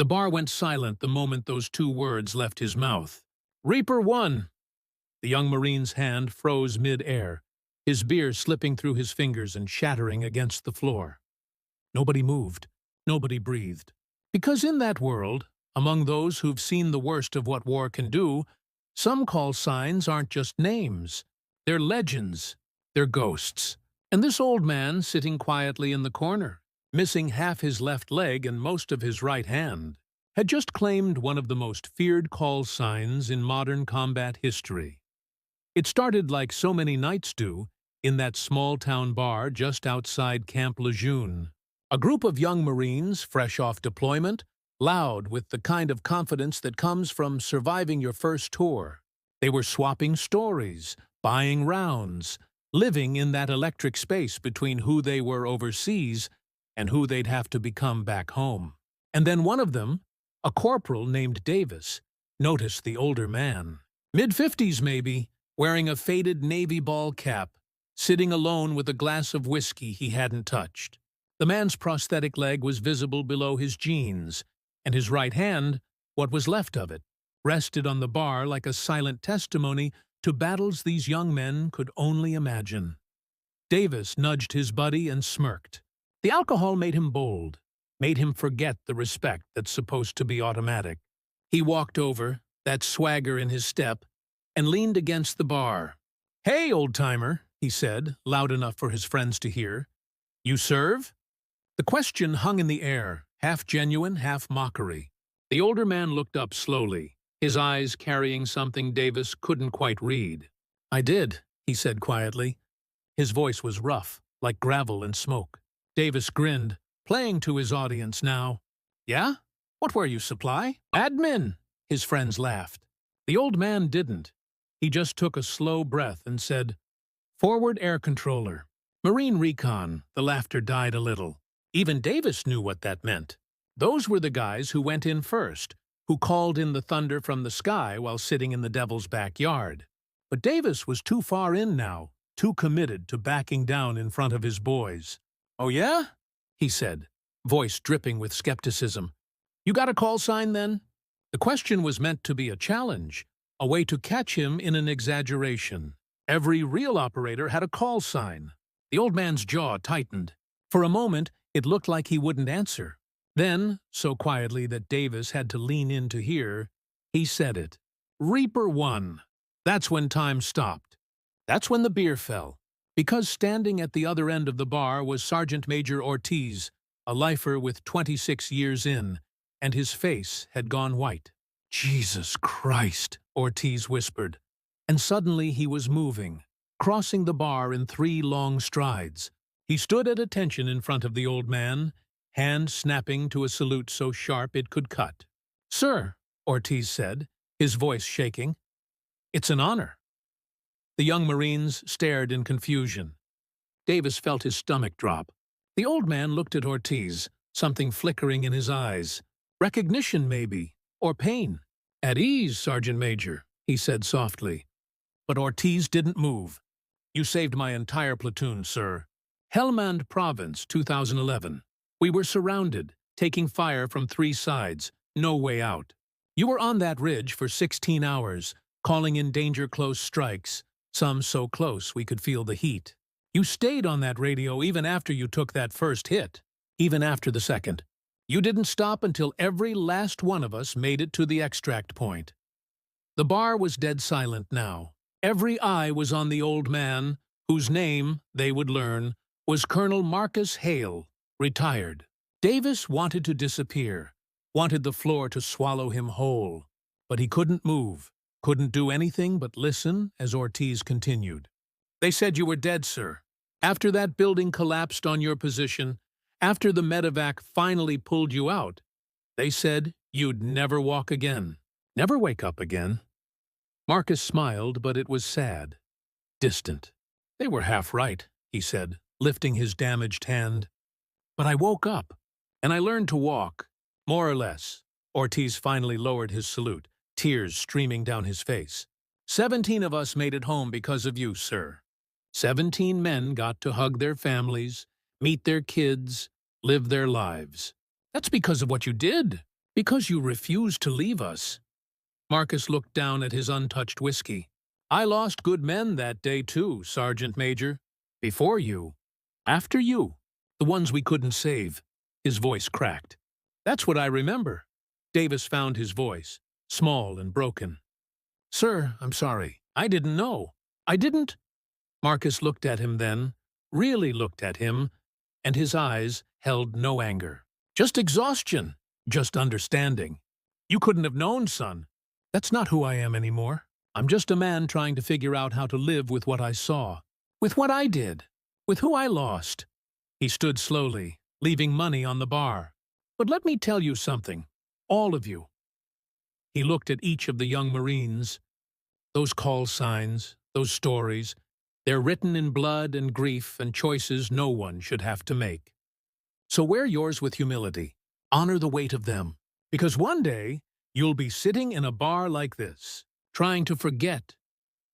The bar went silent the moment those two words left his mouth. "Reaper 1!" The young Marine's hand froze mid-air, his beer slipping through his fingers and shattering against the floor. Nobody moved. Nobody breathed. Because in that world, among those who've seen the worst of what war can do, some call signs aren't just names. They're legends. They're ghosts. And this old man, sitting quietly in the corner, missing half his left leg and most of his right hand, had just claimed one of the most feared call signs in modern combat history. It started like so many nights do, in that small-town bar just outside Camp Lejeune. A group of young Marines, fresh off deployment, loud with the kind of confidence that comes from surviving your first tour. They were swapping stories, buying rounds, living in that electric space between who they were overseas and who they'd have to become back home. And then one of them, a corporal named Davis, noticed the older man. Mid-50s maybe, wearing a faded navy ball cap, sitting alone with a glass of whiskey he hadn't touched. The man's prosthetic leg was visible below his jeans, and his right hand, what was left of it, rested on the bar like a silent testimony to battles these young men could only imagine. Davis nudged his buddy and smirked. The alcohol made him bold, made him forget the respect that's supposed to be automatic. He walked over, that swagger in his step, and leaned against the bar. "Hey, old-timer," he said, loud enough for his friends to hear. "You serve?" The question hung in the air, half genuine, half mockery. The older man looked up slowly, his eyes carrying something Davis couldn't quite read. "I did," he said quietly. His voice was rough, like gravel and smoke. Davis grinned, playing to his audience now. "Yeah? What were you, supply?" "Admin!" His friends laughed. The old man didn't. He just took a slow breath and said, "Forward air controller. Marine recon." The laughter died a little. Even Davis knew what that meant. Those were the guys who went in first, who called in the thunder from the sky while sitting in the devil's backyard. But Davis was too far in now, too committed to backing down in front of his boys. "Oh yeah?" he said, voice dripping with skepticism. "You got a call sign then?" The question was meant to be a challenge, a way to catch him in an exaggeration. Every real operator had a call sign. The old man's jaw tightened. For a moment, it looked like he wouldn't answer. Then, so quietly that Davis had to lean in to hear, he said it. "Reaper 1. That's when time stopped. That's when the beer fell. Because standing at the other end of the bar was Sergeant Major Ortiz, a lifer with 26 years in, and his face had gone white. "Jesus Christ," Ortiz whispered. And suddenly he was moving, crossing the bar in 3 long strides. He stood at attention in front of the old man, hand snapping to a salute so sharp it could cut. "Sir," Ortiz said, his voice shaking, "it's an honor." The young Marines stared in confusion. Davis felt his stomach drop. The old man looked at Ortiz, something flickering in his eyes. Recognition, maybe, or pain. "At ease, Sergeant Major," he said softly. But Ortiz didn't move. "You saved my entire platoon, sir. Helmand Province, 2011. We were surrounded, taking fire from 3 sides, no way out. You were on that ridge for 16 hours, calling in danger-close strikes, some so close we could feel the heat. You stayed on that radio even after you took that first hit, even after the second. You didn't stop until every last one of us made it to the extract point." The bar was dead silent now. Every eye was on the old man, whose name, they would learn, was Colonel Marcus Hale, retired. Davis wanted to disappear, wanted the floor to swallow him whole, but he couldn't move, couldn't do anything but listen as Ortiz continued. "They said you were dead, sir. After that building collapsed on your position, after the medevac finally pulled you out, they said you'd never walk again, never wake up again." Marcus smiled, but it was sad, distant. "They were half right," he said, lifting his damaged hand. "But I woke up, and I learned to walk, more or less." Ortiz finally lowered his salute, tears streaming down his face. 17 of us made it home because of you, sir. 17 men got to hug their families, meet their kids, live their lives. That's because of what you did. Because you refused to leave us. Marcus looked down at his untouched whiskey. I lost good men that day too, Sergeant Major. Before you. After you. The ones we couldn't save. His voice cracked. That's what I remember. Davis found his voice, small and broken. Sir, I'm sorry. I didn't know. I didn't. Marcus looked at him then, really looked at him, and his eyes held no anger. Just exhaustion. Just understanding. You couldn't have known, son. That's not who I am anymore. I'm just a man trying to figure out how to live with what I saw, with what I did, with who I lost. He stood slowly, leaving money on the bar. But let me tell you something, all of you. He looked at each of the young Marines. Those call signs, those stories, they're written in blood and grief and choices no one should have to make. So wear yours with humility. Honor the weight of them. Because one day, you'll be sitting in a bar like this, trying to forget,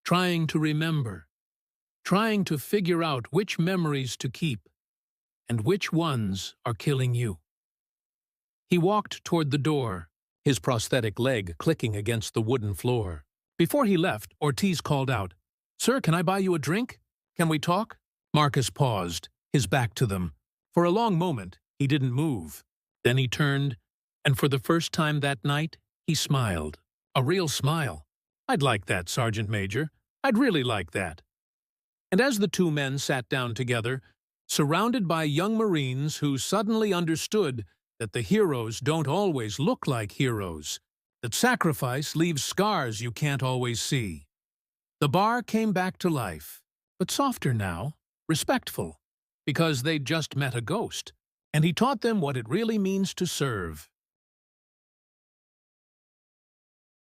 trying to remember, trying to figure out which memories to keep and which ones are killing you. He walked toward the door, his prosthetic leg clicking against the wooden floor. Before he left, Ortiz called out, Sir, can I buy you a drink? Can we talk? Marcus paused, his back to them. For a long moment, he didn't move. Then he turned, and for the first time that night, he smiled. A real smile. I'd like that, Sergeant Major. I'd really like that. And as the two men sat down together, surrounded by young Marines who suddenly understood that the heroes don't always look like heroes, that sacrifice leaves scars you can't always see. The bar came back to life, but softer now, respectful, because they'd just met a ghost, and he taught them what it really means to serve.